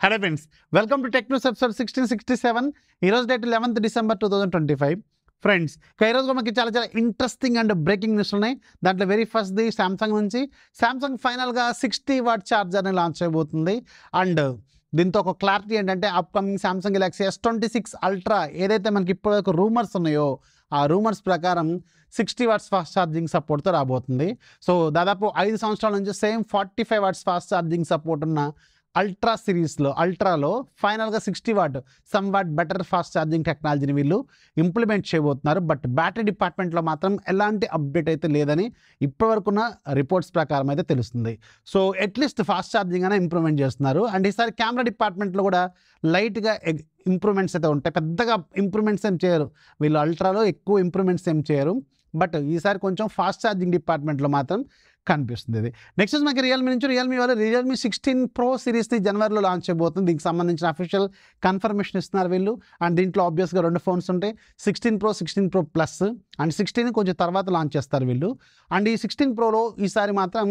Hello friends, welcome to tech news episode 1667. ఈరోజు date 11th December 2025. Friends, ఈరోజు మనకి చాలా చాలా ఇంట్రెస్టింగ్ అండ్ బ్రేకింగ్ న్యూస్ ఉన్నాయి. దాంట్లో వెరీ ఫస్ట్ది శాంసంగ్ నుంచి. శాంసంగ్ ఫైనల్గా 60 వాట్ ఛార్జర్ని లాంచ్ చేయబోతుంది. అండ్ దీంతో ఒక క్లారిటీ ఏంటంటే upcoming Samsung Galaxy S26 ultra ఏదైతే మనకి ఇప్పటివరకు రూమర్స్ ఉన్నాయో ఆ రూమర్స్ ప్రకారం 60 వాట్స్ ఫాస్ట్ ఛార్జింగ్ సపోర్ట్తో రాబోతుంది. సో దాదాపు 5 సంవత్సరాల నుంచి same 45 watts fast charging support ఉన్న అల్ట్రా సిరీస్లో అల్ట్రాలో ఫైనల్గా 60 watt some what better fast charging టెక్నాలజీని వీళ్ళు ఇంప్లిమెంట్ చేయబోతున్నారు. బట్ బ్యాటరీ డిపార్ట్మెంట్లో మాత్రం ఎలాంటి అప్డేట్ అయితే లేదని ఇప్పటివరకున్న రిపోర్ట్స్ ప్రకారం అయితే తెలుస్తుంది. సో అట్లీస్ట్ ఫాస్ట్ ఛార్జింగ్ అయినా ఇంప్రూవ్మెంట్ చేస్తున్నారు. అండ్ ఈసారి కెమెరా డిపార్ట్మెంట్లో కూడా లైట్గా ఇంప్రూవ్మెంట్స్ అయితే ఉంటాయి. పెద్దగా ఇంప్రూవ్మెంట్స్ ఏం చేయరు వీళ్ళు, అల్ట్రాలో ఎక్కువ ఇంప్రూవ్మెంట్స్ ఏం చేయరు. బట్ ఈసారి కొంచెం ఫాస్ట్ ఛార్జింగ్ డిపార్ట్మెంట్లో మాత్రం కనిపిస్తుంది. ఇది నెక్స్ట్ మనకి రియల్మీ నుంచి రియల్మీ వాళ్ళు రియల్మీ 16 Pro సిరీస్ని జనవరిలో లాంచ్ చేయబోతుంది. దీనికి సంబంధించిన అఫీషియల్ కన్ఫర్మేషన్ ఇస్తున్నారు వీళ్ళు. అండ్ దీంట్లో ఆబ్వియస్గా 2 ఫోన్స్ ఉంటాయి, 16 Pro 16 Pro Plus అండ్ 16 కొంచెం తర్వాత లాంచ్ చేస్తారు వీళ్ళు. అండ్ ఈ 16 Proలో ఈసారి మాత్రం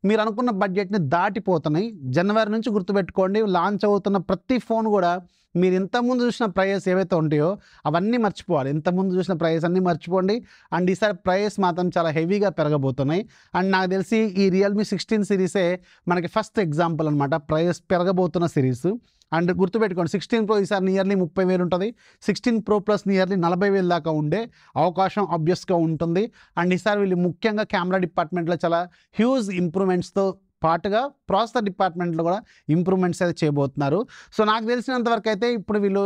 మీరు అనుకున్న బడ్జెట్ని దాటిపోతున్నాయి. జనవరి నుంచి గుర్తుపెట్టుకోండి, లాంచ్ అవుతున్న ప్రతి ఫోన్ కూడా మీరు ఇంతకుముందు చూసిన ప్రైస్ ఏవైతే ఉంటాయో అవన్నీ మర్చిపోవాలి. ఇంతకుముందు చూసిన ప్రైస్ అన్నీ మర్చిపోండి. అండ్ ఈసారి ప్రైస్ మాత్రం చాలా హెవీగా పెరగబోతున్నాయి. అండ్ నాకు తెలిసి ఈ రియల్మీ 16 సిరీసే మనకి ఫస్ట్ ఎగ్జాంపుల్ అనమాట ప్రైస్ పెరగబోతున్న సిరీస్. అండ్ గుర్తుపెట్టుకోండి, 16 Pro ఈసారి నియర్లీ 30,000 ఉంటుంది. 16 Pro Plus నియర్లీ 40,000 దాకా ఉండే అవకాశం ఆబ్వియస్గా ఉంటుంది. అండ్ ఈసారి వీళ్ళు ముఖ్యంగా కెమెరా డిపార్ట్మెంట్లో చాలా హ్యూజ్ ఇంప్రూవ్మెంట్స్తో పాటుగా ప్రాసెసర్ డిపార్ట్మెంట్లో కూడా ఇంప్రూవ్మెంట్స్ అయితే చేయబోతున్నారు. సో నాకు తెలిసినంతవరకు అయితే ఇప్పుడు వీళ్ళు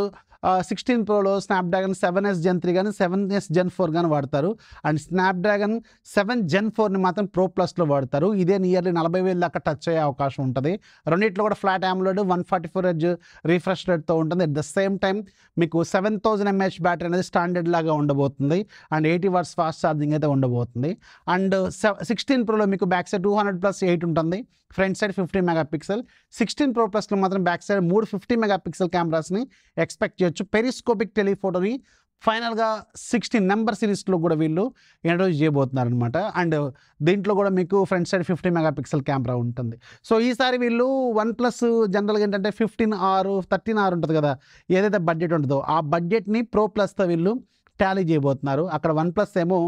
16 Proలో స్నాప్డ్రాగన్ 7S Gen 3 కానీ 7S Gen 4 కానీ వాడతారు. అండ్ స్నాప్డ్రాగన్ 7 Gen 4ని మాత్రం Pro Plusలో వాడతారు. ఇదే నియర్లీ 40,000 దాకా టచ్ అయ్యే అవకాశం ఉంటుంది. రెండింటిలో కూడా ఫ్లాట్ AMOLED 144Hz రిఫ్రెష్ రేట్తో ఉంటుంది. అట్ ద సేమ్ టైం మీకు 7000 mAh బ్యాటరీ అనేది స్టాండర్డ్ లాగా ఉండబోతుంది. అండ్ 80 వాట్స్ ఫాస్ట్ ఛార్జింగ్ అయితే ఉండబోతుంది. అండ్ 16 Proలో మీకు బ్యాక్ సైడ్ 200+8 ఉంటుంది, ఫ్రంట్ సైడ్ 50 మెగాపిక్సెల్. 16 Pro Plusలో మాత్రం బ్యాక్ సైడ్ 3 50 మెగాపిక్సెల్ కెమెరాస్ని ఎక్స్పెక్ట్ చేయొచ్చు. పెరిస్కోపిక్ టెలిఫోటోని ఫైనల్గా 16 నెంబర్ సిరీస్లో కూడా వీళ్ళు ఇంట్రడ్యూస్ చేయబోతున్నారు అనమాట. అండ్ దీంట్లో కూడా మీకు ఫ్రంట్ సైడ్ 50 మెగాపిక్సెల్ కెమెరా ఉంటుంది. సో ఈసారి వీళ్ళు OnePlus జనరల్గా ఏంటంటే 15R 13R ఉంటుంది కదా, ఏదైతే బడ్జెట్ ఉంటుందో ఆ బడ్జెట్ని Pro Plusతో వీళ్ళు టాలీ చేయబోతున్నారు. అక్కడ OnePlus ఏమో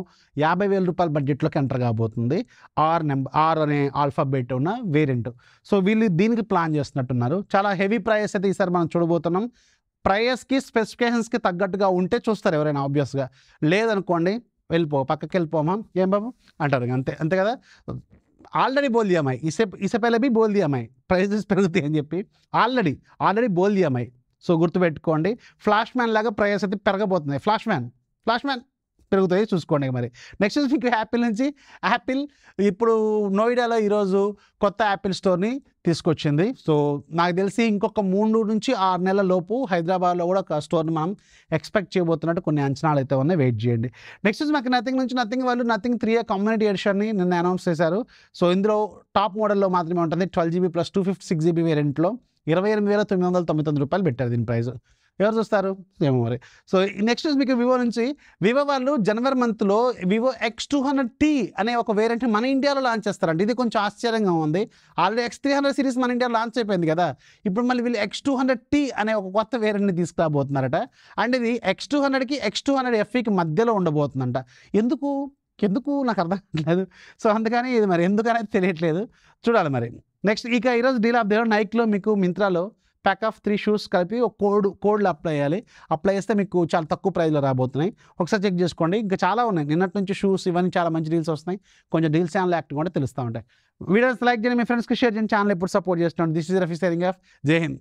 50,000 రూపాయల బడ్జెట్లోకి ఎంటర్ కాబోతుంది. ఆర్ అనే ఆల్ఫాబెట్ ఉన్న వేరియంట్. సో వీళ్ళు దీనికి ప్లాన్ చేస్తున్నట్టున్నారు. చాలా హెవీ ప్రైస్ అయితే ఈసారి మనం చూడబోతున్నాం. ప్రైస్కి స్పెసిఫికేషన్స్కి తగ్గట్టుగా ఉంటే చూస్తారు ఎవరైనా, ఆబ్వియస్గా. లేదనుకోండి పక్కకి వెళ్ళిపోమా ఏం బాబు అంటారు, అంతే అంతే కదా. ఆల్రెడీ బోల్ దియా మై ఇసే పहले भी बोल दिया मैं ప్రైజెస్ పెరుగుతాయి అని చెప్పి ఆల్రెడీ బోల్ దియా మై. సో గుర్తుపెట్టుకోండి, ఫ్లాష్ మ్యాన్ లాగా ప్రైస్ అయితే పెరగబోతున్నాయి. ఫ్లాష్ మ్యాన్ పెరుగుతాయి, చూసుకోండి. మరి నెక్స్ట్ మీకు యాపిల్ నుంచి. యాపిల్ ఇప్పుడు నోయిడాలో ఈరోజు కొత్త యాపిల్ స్టోర్ని తీసుకొచ్చింది. సో నాకు తెలిసి ఇంకొక 3 నుంచి 6 నెలల లోపు హైదరాబాద్లో కూడా ఒక స్టోర్ని మనం ఎక్స్పెక్ట్ చేయబోతున్నట్టు కొన్ని అంచనాలు అయితే ఉన్నాయి, వెయిట్ చేయండి. నెక్స్ట్ మాకు నథింగ్ వాళ్ళు నథింగ్ 3A కమ్యూనిటీ ఎడిషన్ని నిన్న అనౌన్స్ చేశారు. సో ఇందులో టాప్ మోడల్లో మాత్రమే ఉంటుంది. 12GB + 256GB వేరియంట్లో 28,999 రూపాయలు పెట్టారు దీని ప్రైస్. ఎవరు చూస్తారు ఏమో మరి. సో నెక్స్ట్ మీకు వివో నుంచి. వివో వాళ్ళు జనవరి మంత్లో వివో X200T అనే ఒక వేరియంట్ని మన ఇండియాలో లాంచ్ చేస్తారంట. ఇది కొంచెం ఆశ్చర్యంగా ఉంది. ఆల్రెడీ X300 సిరీస్ మన ఇండియాలో లాంచ్ అయిపోయింది కదా, ఇప్పుడు మళ్ళీ వీళ్ళు X200T అనే ఒక కొత్త వేరియంట్ని తీసుకురాబోతున్నారట. అండ్ ఇది X200కి X200FEకి మధ్యలో ఉండబోతుందంట. ఎందుకు నాకు అర్థం కావట్లేదు. సో అందుకని ఇది మరి ఎందుకనేది తెలియట్లేదు, చూడాలి మరి. నెక్స్ట్ ఇక ఈరోజు డీల్ ఆఫ్ డే నైక్లో మీకు మింత్రాలో ప్యాక్ ఆఫ్ 3 షూస్ కలిపి ఒక కోడ్లు అప్లై చేస్తే మీకు చాలా తక్కువ ప్రైస్లో రాబోతున్నాయి. ఒకసారి చెక్ చేసుకోండి. ఇంకా చాలా ఉన్నాయి నిన్నటి నుంచి షూస్, ఇవన్నీ చాలా మంచి డీల్స్ వస్తున్నాయి. కొంచెం డీల్స్ ఛానల్ యాక్టివ్ కూడా తెలుస్తూ ఉంటాయి. వీడియోస్ లైక్ చేయండి, మీ ఫ్రెండ్స్కి షేర్ చేయండి. ఛానల్ ఎప్పుడు సపోర్ట్ చేస్తున్నాను. This is Rafi signing off. జై హింద్.